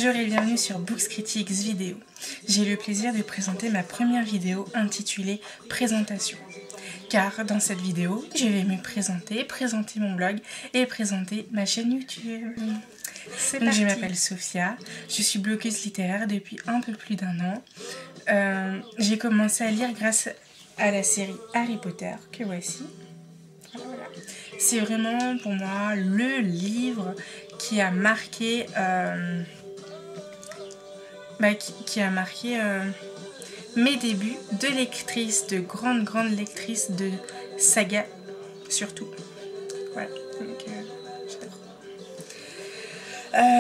Bonjour et bienvenue sur Books Critics Vidéo. J'ai le plaisir de présenter ma première vidéo intitulée Présentation. Car dans cette vidéo, je vais me présenter mon blog et présenter ma chaîne YouTube. Donc, je m'appelle Sophia, je suis blogueuse littéraire depuis un peu plus d'un an. J'ai commencé à lire grâce à la série Harry Potter, que voici. Voilà. C'est vraiment pour moi le livre qui a marqué, mes débuts de lectrice, de grande lectrice de saga surtout. Voilà, donc j'adore.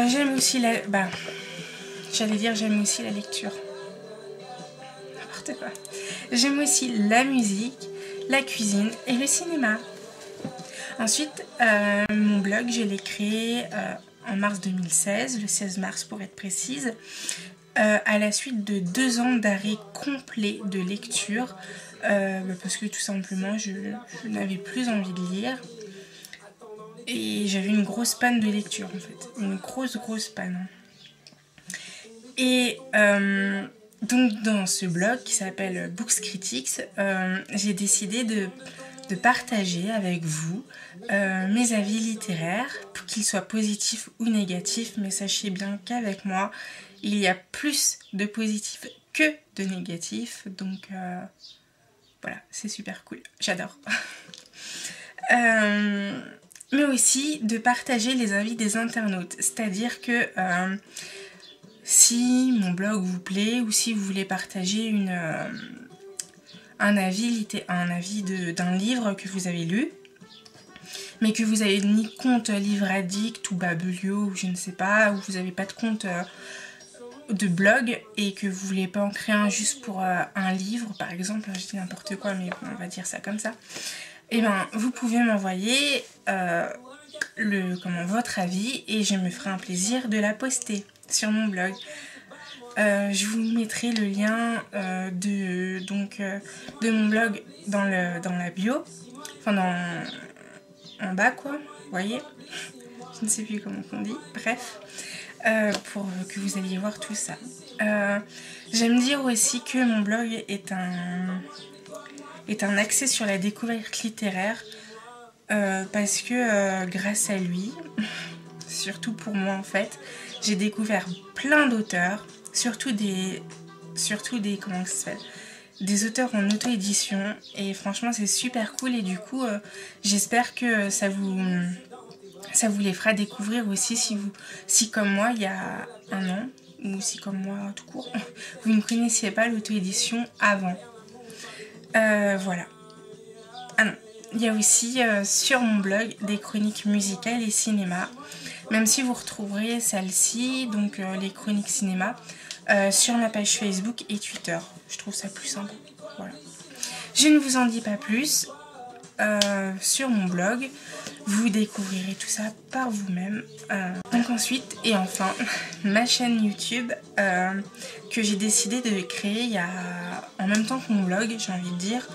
J'aime aussi j'aime aussi la lecture. N'importe quoi. J'aime aussi la musique, la cuisine et le cinéma. Ensuite, mon blog, je l'ai créé en mars 2016, le 16 mars pour être précise, à la suite de 2 ans d'arrêt complet de lecture, parce que tout simplement, je n'avais plus envie de lire. Et j'avais une grosse panne de lecture en fait, une grosse panne. Et donc dans ce blog qui s'appelle Books Critics, j'ai décidé de partager avec vous mes avis littéraires, pour qu'ils soient positifs ou négatifs, mais sachez bien qu'avec moi, il y a plus de positifs que de négatifs, donc voilà, c'est super cool, j'adore. Mais aussi de partager les avis des internautes, c'est-à-dire que si mon blog vous plaît ou si vous voulez partager un avis d'un livre que vous avez lu, mais que vous avez ni compte Livre Addict ou Babelio ou je ne sais pas, ou vous n'avez pas de compte de blog et que vous voulez pas en créer un juste pour un livre par exemple, je dis n'importe quoi mais on va dire ça comme ça, et ben vous pouvez m'envoyer votre avis et je me ferai un plaisir de la poster sur mon blog. Je vous mettrai le lien de mon blog dans la bio, enfin en bas quoi, vous voyez, je ne sais plus comment on dit, bref, pour que vous alliez voir tout ça. J'aime dire aussi que mon blog est un accès sur la découverte littéraire, parce que grâce à lui, surtout pour moi en fait, j'ai découvert plein d'auteurs, surtout des comment ça s'appelle, des auteurs en auto-édition, et franchement c'est super cool. Et du coup j'espère que ça vous les fera découvrir aussi si comme moi il y a un an, ou si comme moi tout court vous ne connaissiez pas l'auto-édition avant. Voilà. Ah non, il y a aussi sur mon blog des chroniques musicales et cinéma, même si vous retrouverez celle-ci, donc les chroniques cinéma, sur ma page Facebook et Twitter. Je trouve ça plus simple. Voilà. Je ne vous en dis pas plus. Sur mon blog, vous découvrirez tout ça par vous-même. Donc ensuite, et enfin, ma chaîne YouTube que j'ai décidé de créer en même temps que mon blog, j'ai envie de dire,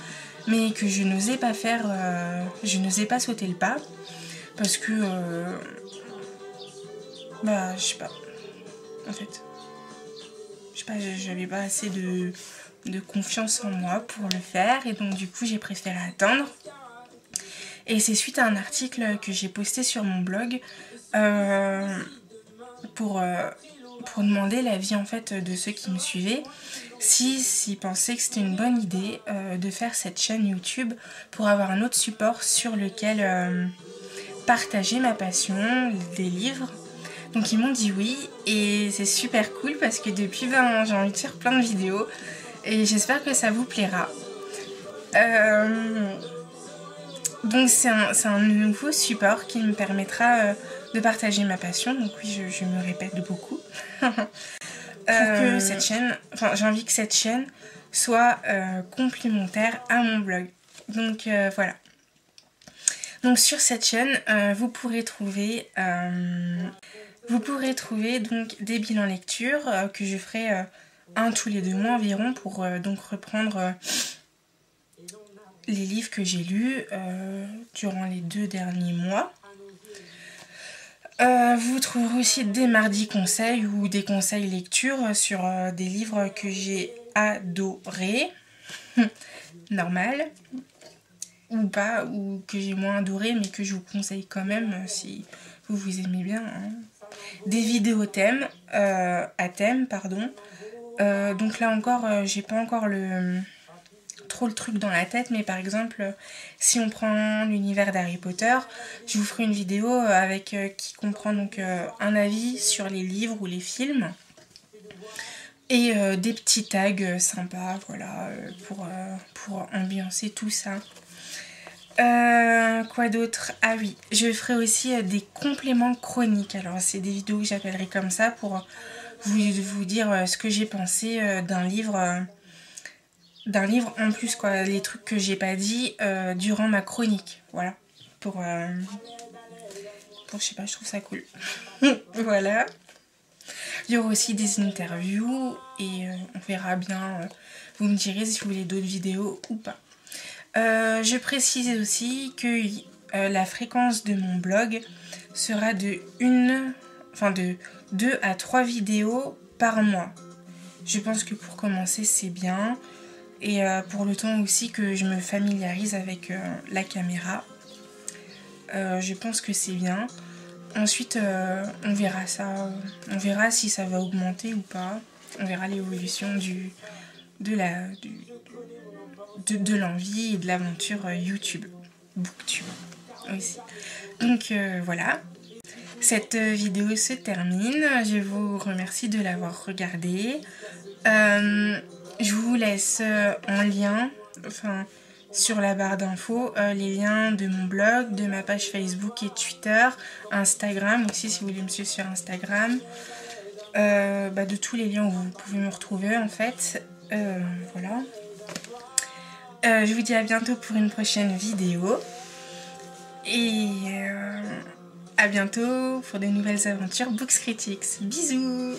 mais que je n'osais pas faire, je n'osais pas sauter le pas, parce que je sais pas, en fait, je sais pas, j'avais pas assez de confiance en moi pour le faire, et donc du coup j'ai préféré attendre. Et c'est suite à un article que j'ai posté sur mon blog pour demander l'avis en fait de ceux qui me suivaient, s'ils pensaient que c'était une bonne idée de faire cette chaîne YouTube pour avoir un autre support sur lequel partager ma passion des livres. Donc ils m'ont dit oui, et c'est super cool parce que depuis j'ai envie de faire plein de vidéos et j'espère que ça vous plaira. Donc c'est un nouveau support qui me permettra de partager ma passion. Donc oui, je me répète beaucoup. Pour que cette chaîne, j'ai envie que cette chaîne soit complémentaire à mon blog. Donc voilà. Donc sur cette chaîne, vous pourrez trouver donc des bilans lecture que je ferai un tous les 2 mois environ pour donc reprendre les livres que j'ai lus durant les 2 derniers mois. Vous trouverez aussi des mardis conseils ou des conseils lecture sur des livres que j'ai adorés, normal, ou pas, ou que j'ai moins adoré, mais que je vous conseille quand même si vous aimez bien. Hein. Des vidéos thèmes, à thème, pardon. Donc là encore, j'ai pas encore trop le truc dans la tête, mais par exemple, si on prend l'univers d'Harry Potter, je vous ferai une vidéo avec qui comprend donc un avis sur les livres ou les films et des petits tags sympas, voilà, pour ambiancer tout ça. Quoi d'autre? Ah oui, je ferai aussi des compléments chroniques. Alors c'est des vidéos que j'appellerai comme ça pour vous dire ce que j'ai pensé d'un livre en plus, quoi, les trucs que j'ai pas dit durant ma chronique, voilà, pour je sais pas, je trouve ça cool. Voilà. Il y aura aussi des interviews et on verra bien, vous me direz si vous voulez d'autres vidéos ou pas. Je précise aussi que la fréquence de mon blog sera de 2 à 3 vidéos par mois. Je pense que pour commencer c'est bien. Et pour le temps aussi que je me familiarise avec la caméra. Je pense que c'est bien. Ensuite, on verra ça. On verra si ça va augmenter ou pas. On verra l'évolution de l'envie et de l'aventure YouTube. Booktube aussi. Donc voilà. Cette vidéo se termine. Je vous remercie de l'avoir regardée. Je vous laisse en lien, sur la barre d'infos, les liens de mon blog, de ma page Facebook et Twitter, Instagram aussi si vous voulez me suivre sur Instagram, de tous les liens où vous pouvez me retrouver en fait. Voilà. Je vous dis à bientôt pour une prochaine vidéo et à bientôt pour de nouvelles aventures Books Critics. Bisous!